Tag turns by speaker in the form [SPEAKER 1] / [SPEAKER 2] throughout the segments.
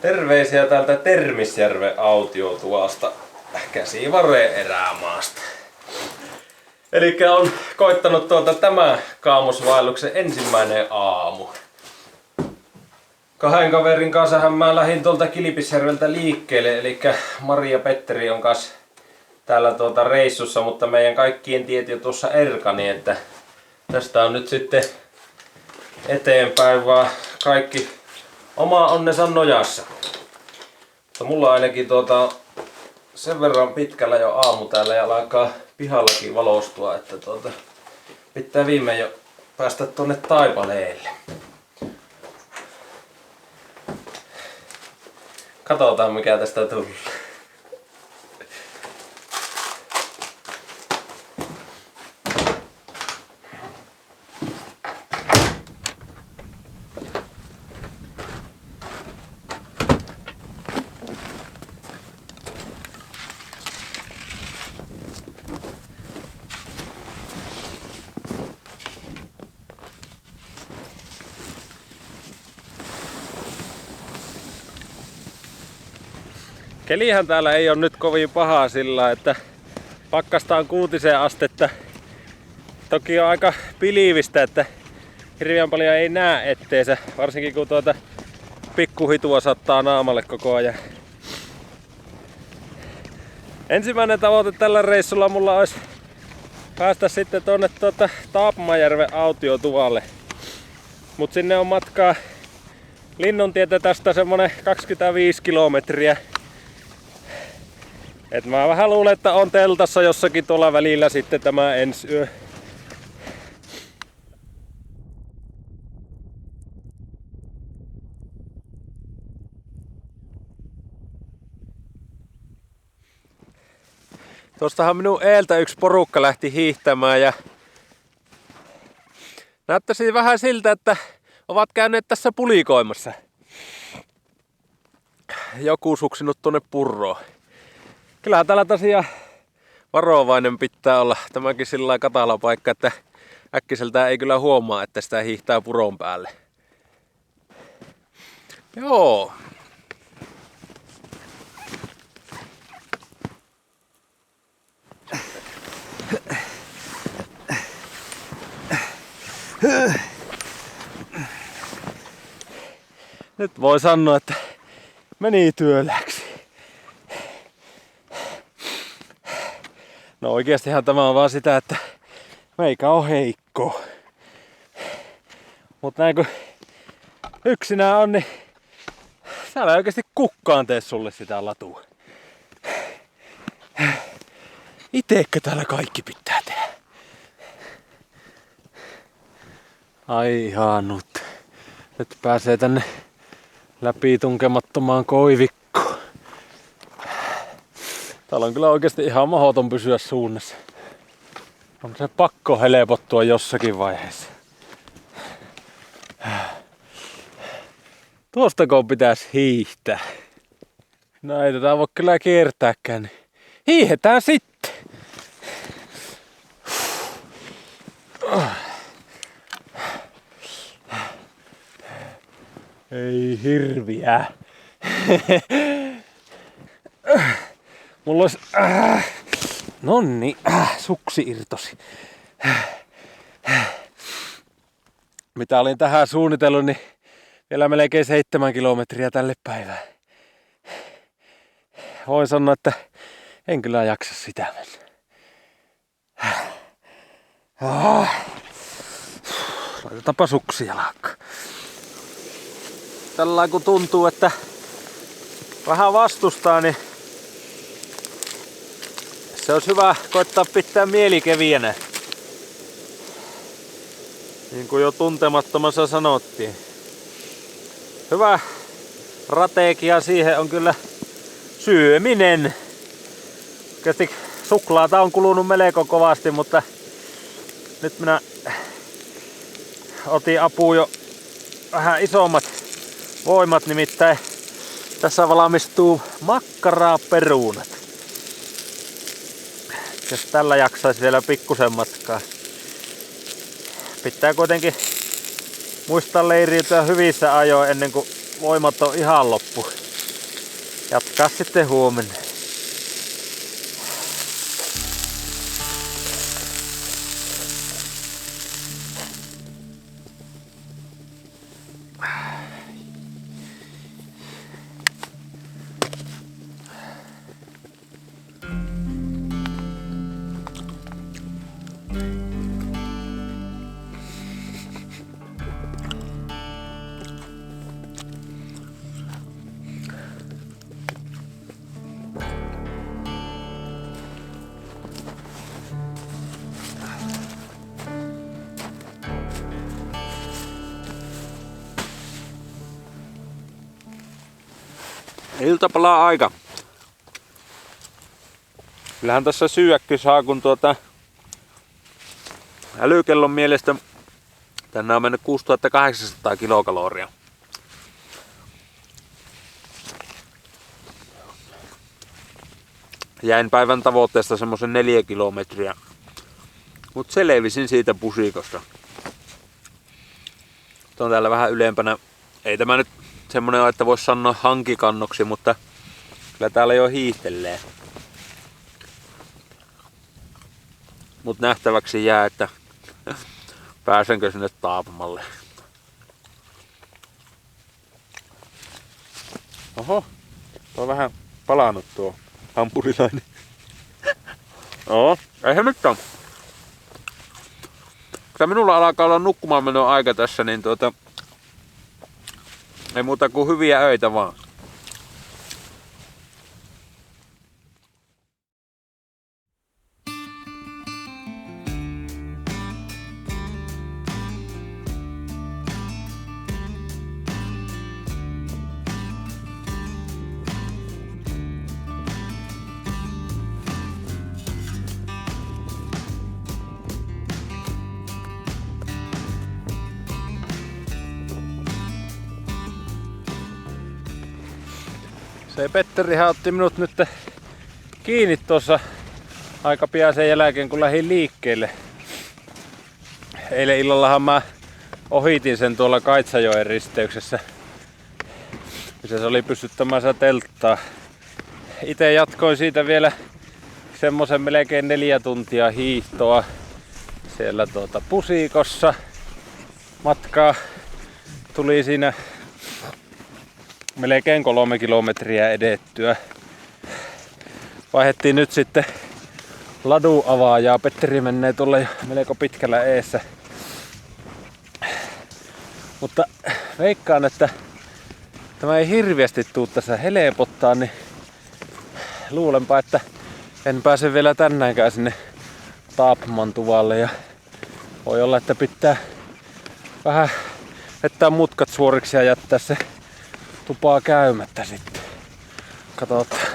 [SPEAKER 1] Terveisiä täältä Termisjärven autiotuvasta Käsivarren erämaasta. Elikkä on koittanut tämä kaamosvaelluksen ensimmäinen aamu. Kahden kaverin kanssa mä lähdin tuolta Kilpisjärveltä liikkeelle, eli Mari ja Petteri on kanssa täällä reissussa, mutta meidän kaikkien tiet jo tuossa erkani, että tästä on nyt sitten eteenpäin vaan kaikki oma onnensa nojassa. Mutta mulla ainakin sen verran pitkällä jo aamu täällä ja alkaa pihallakin valostua, että pitää viimein jo päästä tonne taipaleelle. Katsotaan mikä tästä tulee. Kelihän täällä ei ole nyt kovin pahaa sillä, että pakkasta on 6 astetta. Toki on aika pilivistä, että hirveän paljon ei näe etteensä, varsinkin kun pikkuhitua sattaa naamalle koko ajan. Ensimmäinen tavoite tällä reissulla mulla olisi päästä sitten tonne Taapamajärven autiotuvalle. Mut sinne on matkaa Linnuntietä tästä semmonen 25 kilometriä. Et mä vähän luulen, että on teltassa jossakin tuolla välillä sitten tämä ensi yö. Tuostahan minun eeltä yksi porukka lähti hiihtämään ja näyttäisi vähän siltä, että ovat käyneet tässä pulikoimassa. Joku suksinut tuonne purroon. Kyllähän täällä tosiaan varovainen pitää olla. Tämäkin sillä katala paikka, että äkkiseltään ei kyllä huomaa, että sitä hiihtää puron päälle. Joo. Nyt voi sanoa, että meni työläksi. No oikeastihan tämä on vaan sitä, että meikä on heikko. Mut näin kun yksinään on, niin täällä ei oikeasti kukaan tee sulle sitä latua. Itekö täällä kaikki pitää tehdä? Ai ihanut. Nyt pääsee tänne läpi tunkemattomaan koivikkoon. Täällä on kyllä oikeasti ihan mahdoton pysyä suunnassa. On se pakko helpottua jossakin vaiheessa. Tuostako pitäisi hiihtää? No ei tätä voi kyllä kiertääkään. Hiihetään sitten! Ei hirviä. Mulla olisi... Nonni, suksi irtosi. Mitä olin tähän suunnitellut, niin vielä melkein 7 kilometriä tälle päivään. Voin sanoa, että en kyllä jaksa sitä mennä. Laitetaanpa suksi jalkaan. Tällä kun tuntuu, että vähän vastustaa, niin se olisi hyvä koittaa pitää mieli kevienä. Niin kuin jo tuntemattomassa sanottiin. Hyvä strategia siihen on kyllä syöminen. Oikeasti suklaata on kulunut melko kovasti, mutta nyt minä otin apuun jo vähän isommat voimat, nimittäin tässä valmistuu makkaraa perunat. Jos tällä jaksaisi vielä pikkusen matkaa. Pitää kuitenkin muistaa leiriytyä hyvissä ajoin ennen kuin voimat on ihan loppu. Jatkaa sitten huomenna. Iltapalaa aika. Kyllähän tässä syökky saa, kun älykellon mielestä tänne on mennyt 6800 kilokaloria. Jäin päivän tavoitteesta semmosen 4 kilometriä. Mut selvisin siitä pusikosta. Tuo on täällä vähän ylempänä. Ei tämä nyt semmonen ole, että vois sanoa hankikannoksi, mutta kyllä täällä jo hiihtelee. Mut nähtäväksi jää, että pääsenkö sinne Taapamalle. Oho, tuo on vähän palannut tuo hampurilainen. Oo, eihän mitään. Kyllä minulla alkaa olla nukkumaan menon aika tässä, niin ei muuta kuin hyviä öitä vaan. Se Petterihän otti minut nyt kiinni tuossa aika pian sen jälkeen, kun lähdin liikkeelle. Eilen illallahan mä ohitin sen tuolla Kaitsajoen risteyksessä, missä se oli pystyttämässä telttaa. Itse jatkoin siitä vielä semmosen melkein 4 tuntia hiihtoa siellä pusikossa. Matkaa tuli siinä melkein 3 kilometriä edettyä. Vaihdettiin nyt sitten laduavaajaa. Petteri menee tuolla jo melko pitkällä eessä. Mutta veikkaan, että tämä ei hirveästi tuu tässä helpottaa, niin luulenpa, että en pääse vielä tänäänkään sinne Taapman tuvalle. Ja voi olla, että pitää vähän vetää mutkat suoriksi ja jättää se tupaa käymättä sitten. Katsotaan.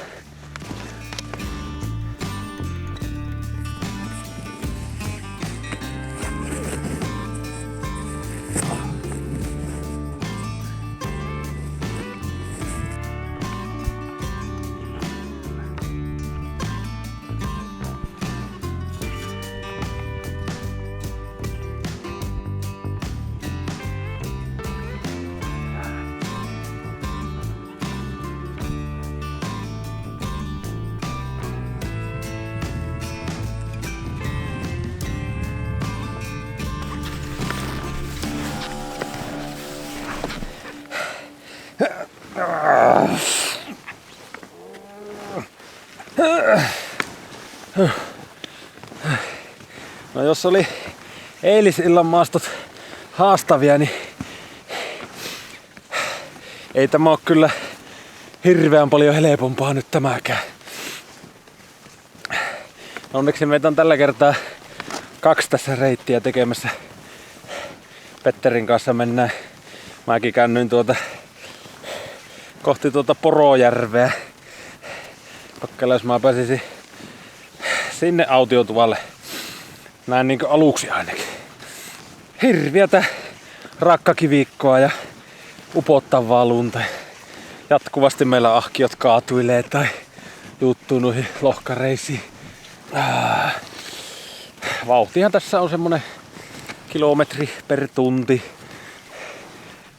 [SPEAKER 1] No jos oli eilisillan maastot haastavia, niin ei tämä ole kyllä hirveän paljon helpompaa nyt tämäkään. Onneksi meitä on tällä kertaa 2 tässä reittiä tekemässä. Petterin kanssa mennään. Mäkin käännyin kohti Porojärveä. Kokeillaan, jos mä pääsisin sinne autiotuvalle. Näin niin kuin aluksi ainakin. Hirviätä rakkakiviikkoa ja upottavaa lunta. Jatkuvasti meillä ahkiot kaatuilee tai juuttuu noihin lohkareisiin. Vauhtihan tässä on semmonen kilometri per tunti.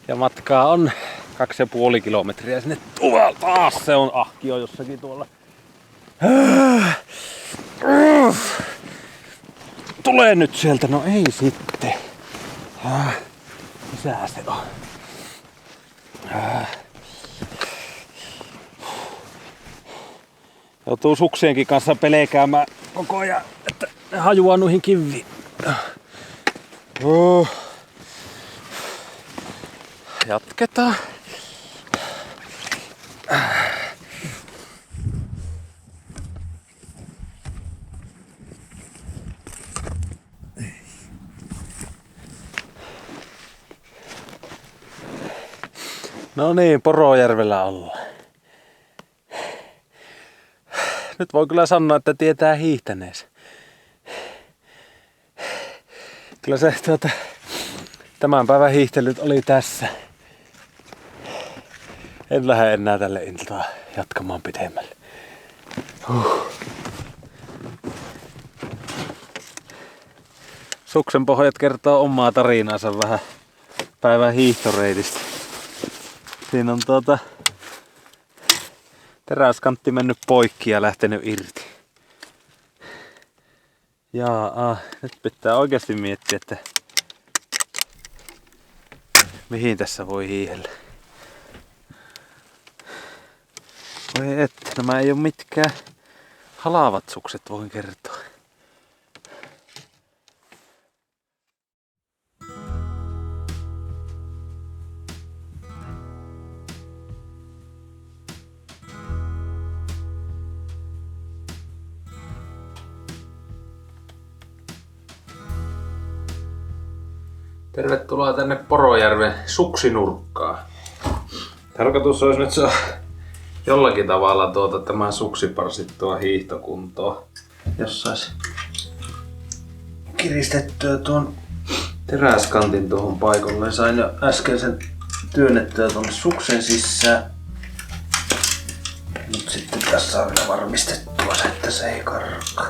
[SPEAKER 1] Ja matkaa on 2,5 kilometriä sinne tuolla. Taas se on ahkio jossakin tuolla. Tulee nyt sieltä, no ei sitten. Missä se on? Joutuu suksienkin kanssa pelkäämään koko ajan, että ne hajuaa noihin kiviin. Jatketaan. No niin, Porojärvellä ollaan. Nyt voi kyllä sanoa, että tietää hiihtäneensä. Kyllä se tämän päivän hiihtelyt oli tässä. En lähde enää tälle iltaan jatkamaan pidemmälle. Suksen pohjat kertoo omaa tarinaansa vähän päivän hiihtoreitistä. Siinä on teräskantti mennyt poikki ja lähtenyt irti. Nyt pitää oikeasti miettiä, että mihin tässä voi hiihellä. Voi että, nämä ei oo mitkään halavat sukset, voin kertoa. Tervetuloa tänne Porojärven suksinurkkaan. Tarkoitus olisi nyt saada jollakin tavalla tämä suksi parsittua hiihtokuntoon. Jos sais kiristettyä tuon teräskantin tuohon paikalle. Sain jo äsken sen työnnettyä tuonne suksen sisään. Nyt sitten tässä on vielä varmistettua se, että se ei karkaa.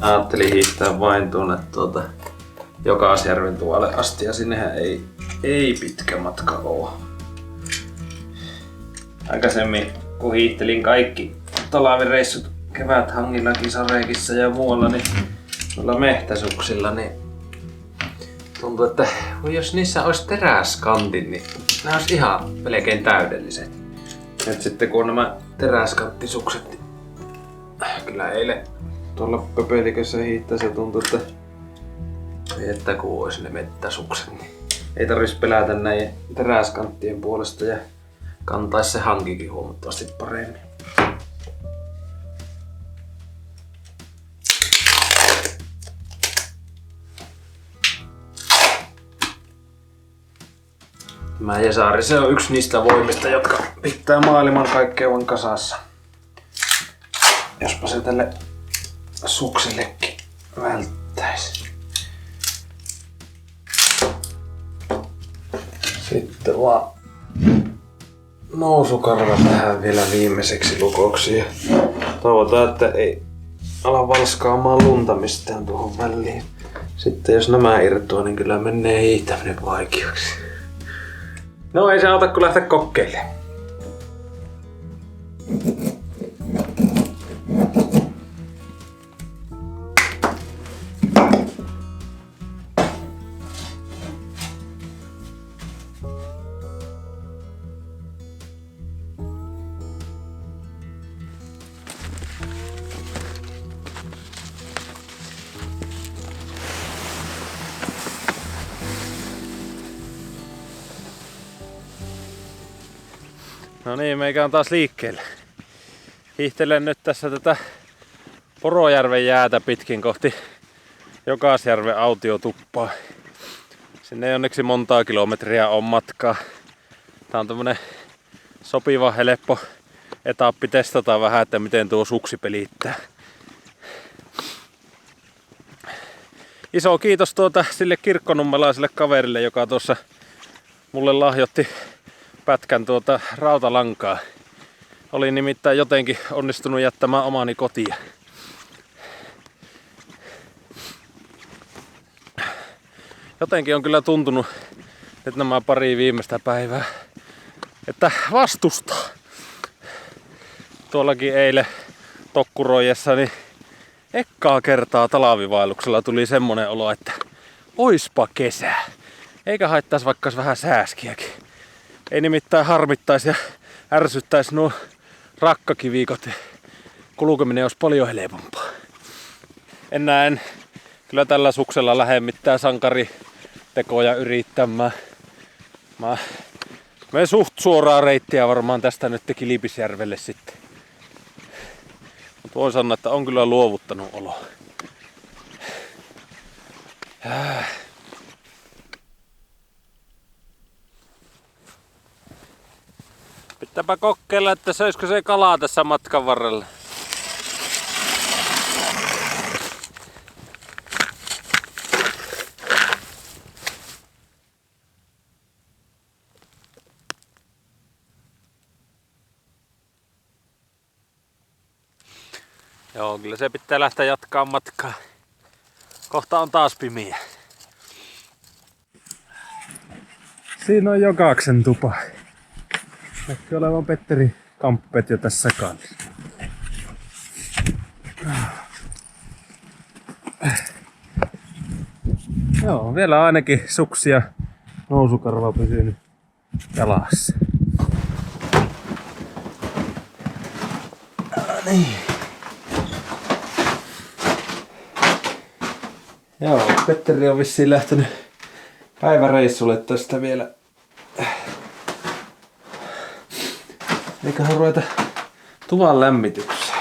[SPEAKER 1] Ajattelin hiihtää vain tuonne Jokaasjärven tuolle asti ja sinnehän ei pitkä matka oo. Aikaisemmin kun hiihtelin kaikki talvireissut keväthangillakin, Sarekissa ja muualla, niin noilla mehtäsuksilla, niin tuntuu, että jos niissä olisi teräskantin, niin nämä olisi ihan melkein täydelliset. Nyt sitten kun on nämä teräskanttisukset, niin kyllä eilen tuolla Pöpelikössä hiihtäessä tuntui, että kun olisi ne mettäsukset, niin ei tarvitsisi pelätä näiden teräskanttien puolesta ja kantaisi se hankikin huomattavasti paremmin. Tämä Jesari, se on yksi niistä voimista, jotka pitää maailman kaikkeuden kasassa. Jospa se tälle suksillekin välttäisi. Sitten vaan nousukarva tähän vielä viimeiseksi lukoksi. Toivotaan, että ei ala valskaamaan lunta mistään tuohon väliin. Sitten jos nämä irtoaa, niin kyllä menee hiihtäminen vaikeaksi. No ei se auta kun lähteä kokeilemaan. No niin, meikä on taas liikkeellä. Hiihtelen nyt tässä tätä Porojärven jäätä pitkin kohti Jokaasjärven autiotuppaa. Sinne ei onneksi montaa kilometriä on matkaa. Tää on tämmönen sopiva helppo etappi testata vähän, että miten tuo suksi pelittää. Iso kiitos sille kirkkonummelaiselle kaverille, joka tuossa mulle lahjoitti pätkän rautalankaa. Olin nimittäin jotenkin onnistunut jättämään omani kotiin. Jotenkin on kyllä tuntunut nyt nämä pari viimeistä päivää, että vastustaa. Tuollakin eilen tokkuroijessa niin ekkaa kertaa talvivaelluksella tuli semmonen olo, että oispa kesä. Eikä haittais vaikka vähän sääskiäkin. Ei nimittäin harmittaisi ja ärsyttäisi nuo rakkakiviikot. Kulkeminen olisi paljon helpompaa. En kyllä tällä suksella lähde mitään sankaritekoja yrittämään. Mä menen suht suoraa reittiä varmaan tästä nyt Kilpisjärvelle sitten. Mutta voin sanoa, että on kyllä luovuttanut olo. Pitääpä kokeilla, että söisikö se kalaa tässä matkan varrella. Joo, kyllä se pitää lähteä jatkaa matkaa. Kohta on taas pimiä. Siinä on Jokaksen tupa. Näkyy olevan Petteri Kamppet jo tässä kanssa. Joo, vielä ainakin suksi ja nousukarva pysynyt jalassa. Niin. Joo, Petteri on vissiin lähtenyt päiväreissulle tästä vielä. Eiköhän ruveta tuvan lämmitykseen.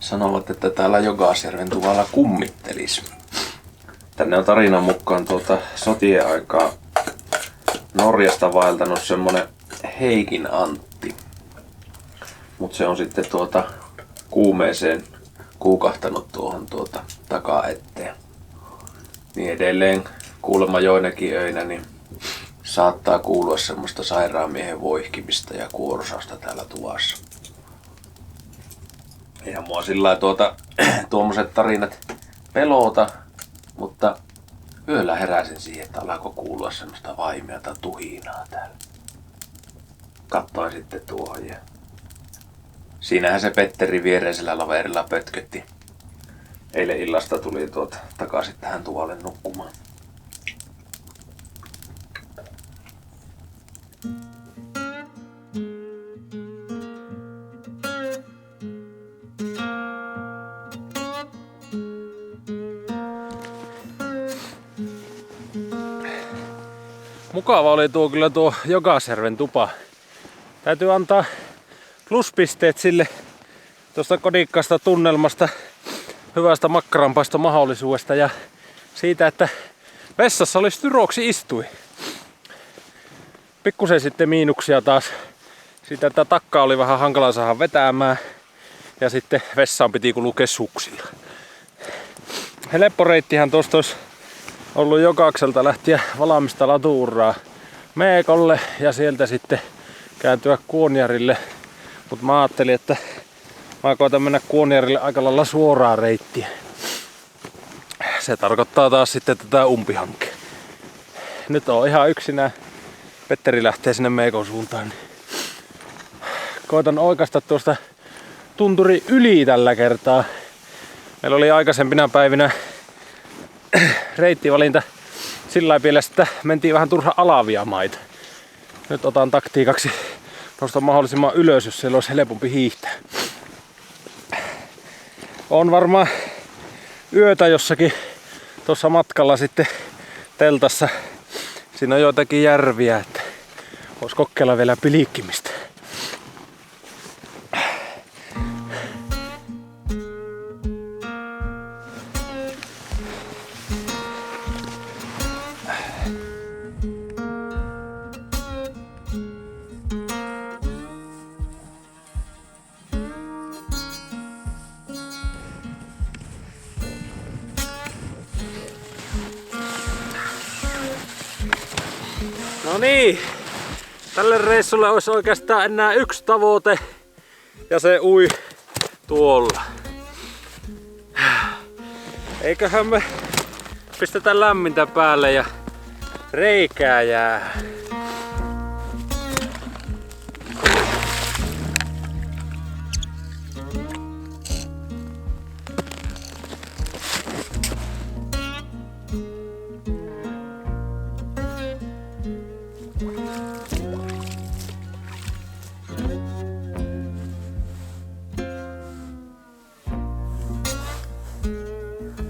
[SPEAKER 1] Sanovat, että täällä Jogasjärven tuvalla kummittelis. Tänne on tarinan mukaan sotien aikaa Norjasta vaeltanut semmonen Heikin Antti. Mut se on sitten kuumeeseen kuukahtanut tuohon takaa eteen. Niin edelleen kuulemma joinakin öinä niin saattaa kuulua semmoista sairaamiehen voihkimista ja kuorsausta täällä tuvassa. Eihän mua sillä tuommoiset tarinat pelota, mutta yöllä heräsin siihen, että alkoi kuulua semmoista vaimeata tuhinaa täällä. Katsoin sitten tuohon ja siinähän se Petteri viereisellä laverilla pötkötti. Eilen illasta tuli takaisin tähän tuvalle nukkumaan. Mukava oli kyllä tuo Jogasjärven tupa. Täytyy antaa pluspisteet sille tuosta kodikkaasta tunnelmasta, hyvästä makkaranpaistomahdollisuudesta ja siitä, että vessassa oli styroksi istui. Pikkusen sitten miinuksia taas siitä, että takkaa oli vähän hankala saada vetämään ja sitten vessaan piti kulkea suksilla. Helpporeittihän tuosta olisi ollut Jokakselta lähteä valmista latuuraa Meekolle ja sieltä sitten kääntyä Kuonjarille. Mutta mä ajattelin, että mä koitan mennä Kuonjarille aika lailla suoraa reittiä. Se tarkoittaa taas sitten tätä umpihankkea. Nyt on ihan yksinään. Petteri lähtee sinne Meekon suuntaan. Niin koitan oikaista tuosta tunturi yli tällä kertaa. Meillä oli aikaisempina päivinä reittivalinta sillä mielessä, että mentiin vähän turha alavia maita. Nyt otan taktiikaksi nostaa mahdollisimman ylös, jos siellä olisi helpompi hiihtää. On varmaan yötä jossakin tuossa matkalla sitten teltassa. Siinä on joitakin järviä, että vois kokeilla vielä piliikkimistä. No niin, Tälle reissulle olisi oikeastaan enää yksi tavoite ja se ui tuolla. Eiköhän me pistetä lämmintä päälle ja reikää jää.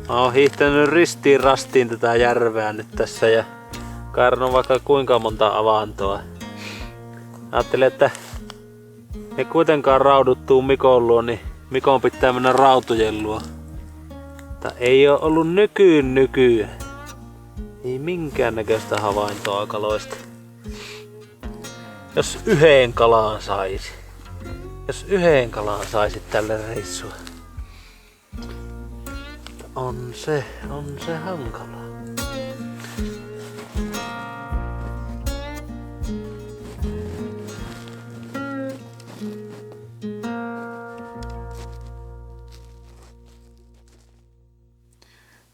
[SPEAKER 1] Mä oon hiihtänyt ristiin rastiin tätä järveä nyt tässä ja kairannut vaikka kuinka monta avantoa. Ajattelin, että ei kuitenkaan rauduttuu Mikon luo, niin Mikon pitää mennä rautujen luo. Mutta ei oo ollut nykyyn. Ei minkäännäköistä havaintoa kaloista. Jos yhden kalaan saisi. Jos yhden kalaan saisit tälle reissuun. On se hankalaa.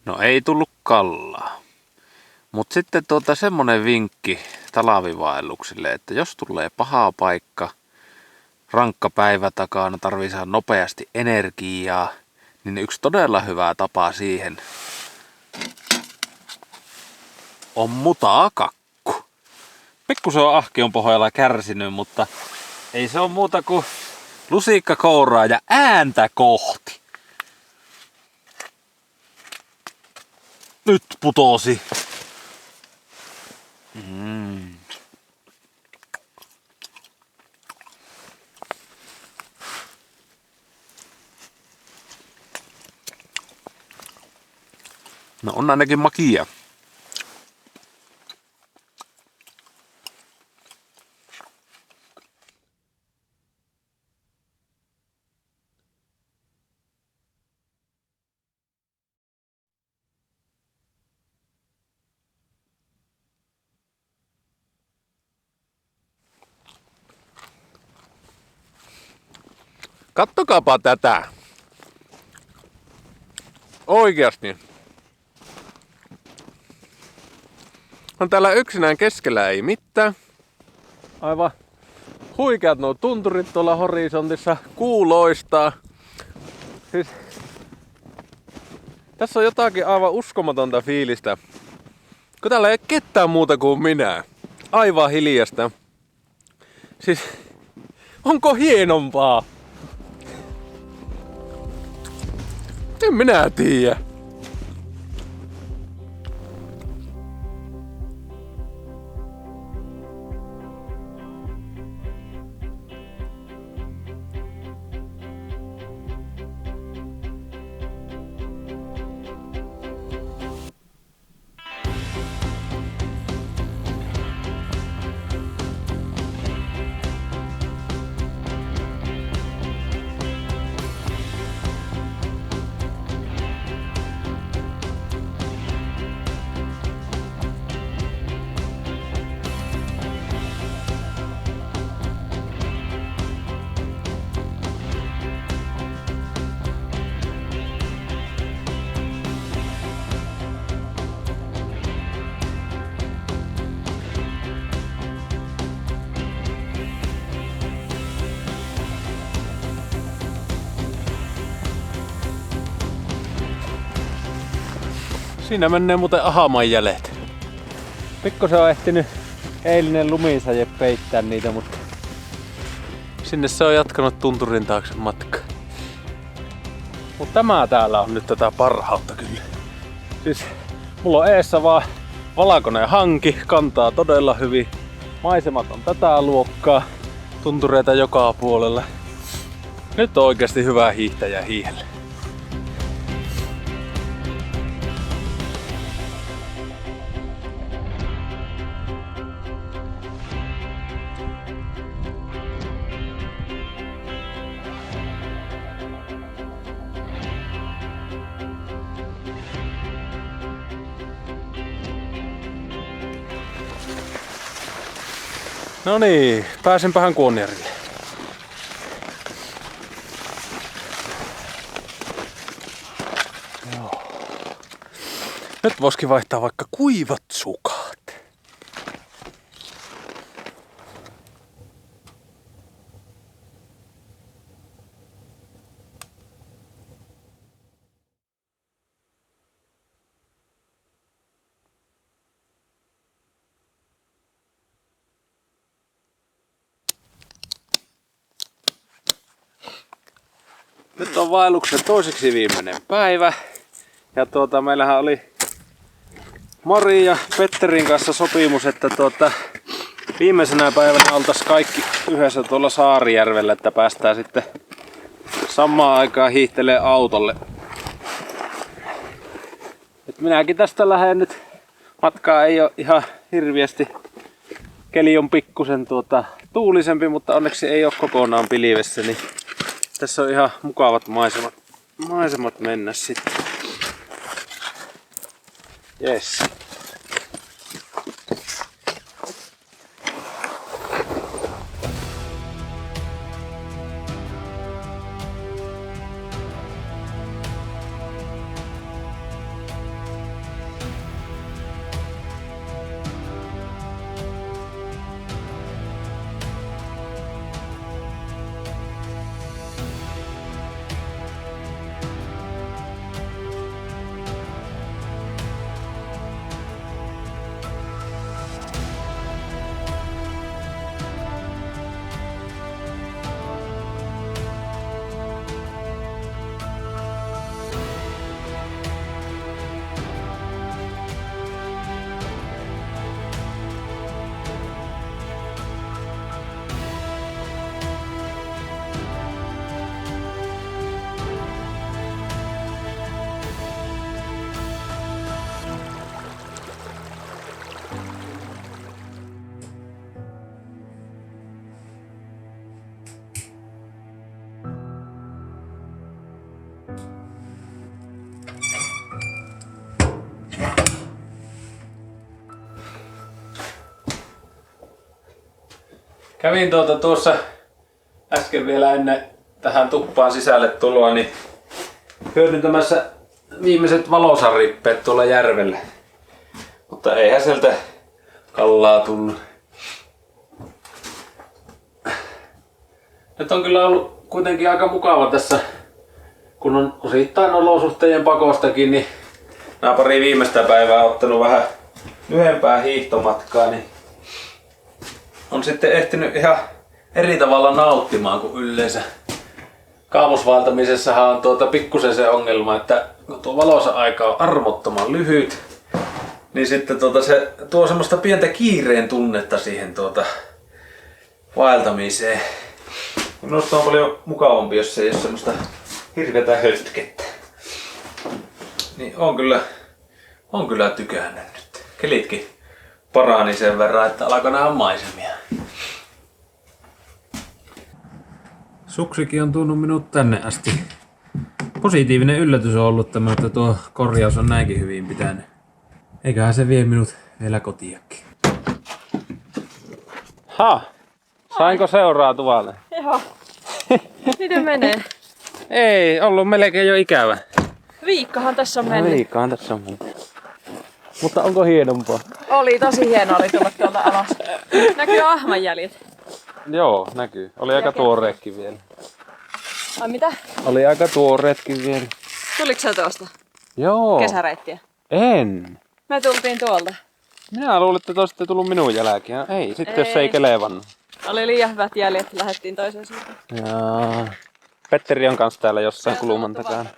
[SPEAKER 1] No ei tullut kallaa. Mut sitten semmonen vinkki talvivaelluksille, että jos tulee paha paikka, rankka päivä takana, tarvii saada nopeasti energiaa, niin yksi todella hyvä tapa siihen on mutakakku. Pikkusen on ahkion pohjalla kärsinyt, mutta ei se ole muuta kuin lusikka kouraa ja ääntä kohti. Nyt putosi. No on ainakin makia. Kattokaapa tätä. Oikeasti. On täällä yksinään keskellä ei mitään. Aivan huikeat nuo tunturit tuolla horisontissa. Kuu loistaa. Siis, tässä on jotakin aivan uskomatonta fiilistä. Kun täällä ei ole ketään muuta kuin minä. Aivan hiljasta. Siis, onko hienompaa? En minä tiedä. Siinä menee muuten Ahaman jäljet. Pikkusen on ehtinyt eilinen lumisaje peittää niitä, mutta sinne se on jatkanut tunturin taakse matkaa. Mut tämä täällä on nyt tätä parhautta kyllä. Siis mulla on eessä vaan valkoinen hanki, kantaa todella hyvin. Maisemat on tätä luokkaa, tuntureita joka puolella. Nyt on oikeasti hyvä hiihtäjä hiihelle.
[SPEAKER 2] No niin, pääsenpähän Kuonjärvelle. Joo. Nyt voisikin vaihtaa vaikka kuivat sukat. Nyt on vaelluksen toiseksi viimeinen päivä. Ja meillähän oli Mari ja Petterin kanssa sopimus, että viimeisenä päivänä oltaisiin kaikki yhdessä tuolla Saarijärvellä, että päästään sitten samaan aikaan hiihtelee autolle. Et minäkin tästä lähden nyt. Matkaa ei ole ihan hirviästi. Keli on pikkusen tuulisempi, mutta onneksi ei ole kokonaan pilvessä, niin tässä on ihan mukavat maisemat mennä sitten. Yes.
[SPEAKER 1] Kävin tuossa äsken vielä ennen tähän tuppaan sisälle tuloa, niin hyödyntämässä viimeiset valosarippeet tuolla järvellä. Mutta eihän sieltä kallaa tullut. Nyt on kyllä ollut kuitenkin aika mukava tässä, kun on osittain olosuhteiden pakostakin, niin nämä pari viimeistä päivää ottanut vähän lyhempää hiihtomatkaa, niin on sitten ehtinyt ihan eri tavalla nauttimaan kuin yleensä. Kaamosvaeltamisessahan on pikkusen se ongelma, että kun tuo valoisa aika on armottoman lyhyt, niin sitten se tuo semmoista pientä kiireen tunnetta siihen vaeltamiseen. Minusta on paljon mukavampi, jos ei ole semmoista hirveätä hötkettä. Niin on kyllä tykännyt nyt. Kelitkin parani sen verran, että alkoi nähdä maisemia. Suksikin on tuonut minut tänne asti. Positiivinen yllätys on ollut tämä, että tuo korjaus on näinkin hyvin pitänyt. Eiköhän se vie minut vielä kotiakin.
[SPEAKER 2] Sainko seuraa tuvalle?
[SPEAKER 3] Joo. Miten menee?
[SPEAKER 2] Ei, ollut melkein jo ikävä.
[SPEAKER 3] Viikkohan tässä on mennyt.
[SPEAKER 2] Viikkohan tässä on mennyt. Mutta onko hienompaa?
[SPEAKER 3] Oli tosi hienoa tulla tuolta alas. Näkyy ahmanjäljet.
[SPEAKER 2] Joo, näkyy. Oli aika tuoreetkin vielä.
[SPEAKER 3] Ai mitä?
[SPEAKER 2] Oli aika tuoreetkin vielä.
[SPEAKER 3] Tuliko sä tuosta
[SPEAKER 2] Joo.
[SPEAKER 3] kesäreittiä?
[SPEAKER 2] En.
[SPEAKER 3] Me tultiin tuolta.
[SPEAKER 2] Minä luulin, että te olisitte tullut minun jälkeen. Ei, sitten jos ei kelevannut.
[SPEAKER 3] Oli liian hyvät jäljet, lähdettiin toiseen suuntaan.
[SPEAKER 2] Jaa. Petteri on kanssa täällä jossain kulman takana.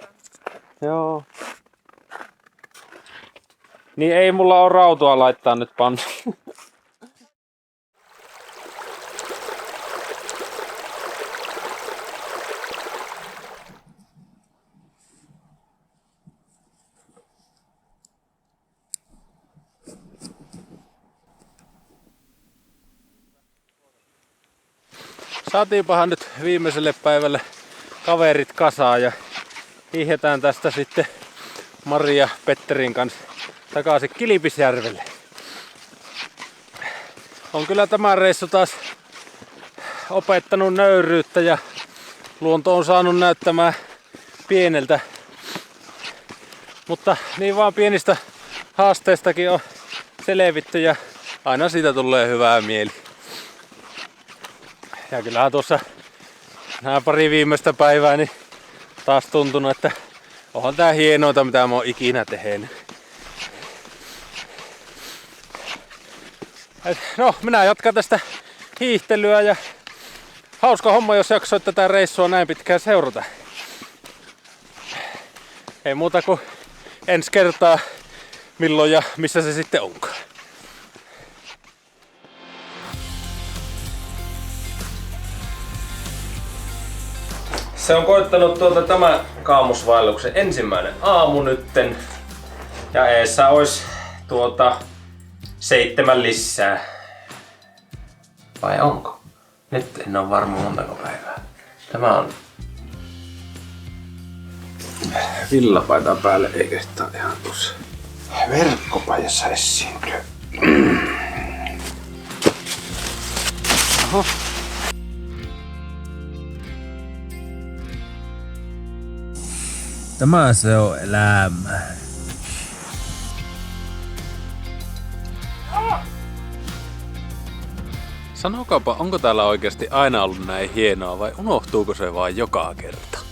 [SPEAKER 2] Joo. Niin ei mulla ole rautua laittaa nyt pannuun. Saatiinpahan nyt viimeiselle päivälle kaverit kasaan ja hiihdetään tästä sitten Mari ja Petterin kanssa takaisin Kilpisjärvelle. on kyllä tämä reissu taas opettanut nöyryyttä ja luonto on saanut näyttämään pieneltä. Mutta niin vaan pienistä haasteistakin on selvitty ja aina siitä tulee hyvää mieli. Ja kyllähän tuossa nämä pari viimeistä päivää niin taas tuntunut, että onhan tää hienoita mitä mä oon ikinä tehnyt. No, minä jatkan tästä hiihtelyä ja hauska homma, jos jaksoit tätä reissua näin pitkään seurata. Ei muuta kuin ensi kertaa milloin ja missä se sitten onkaan.
[SPEAKER 1] Se on koittanut tämä kaamusvaelluksen ensimmäinen aamu nytten. Ja eessä olisi 7 lisää. Vai onko? Nyt en ole varma montako päivää. Tämä on
[SPEAKER 2] Villapaita päälle eikä sitä ihan tuossa verkkopajassa esiintyä. Oho.
[SPEAKER 4] Tämä se on elämä.
[SPEAKER 2] Sanokaapa, onko täällä oikeasti aina ollut näin hienoa vai unohtuuko se vaan joka kerta?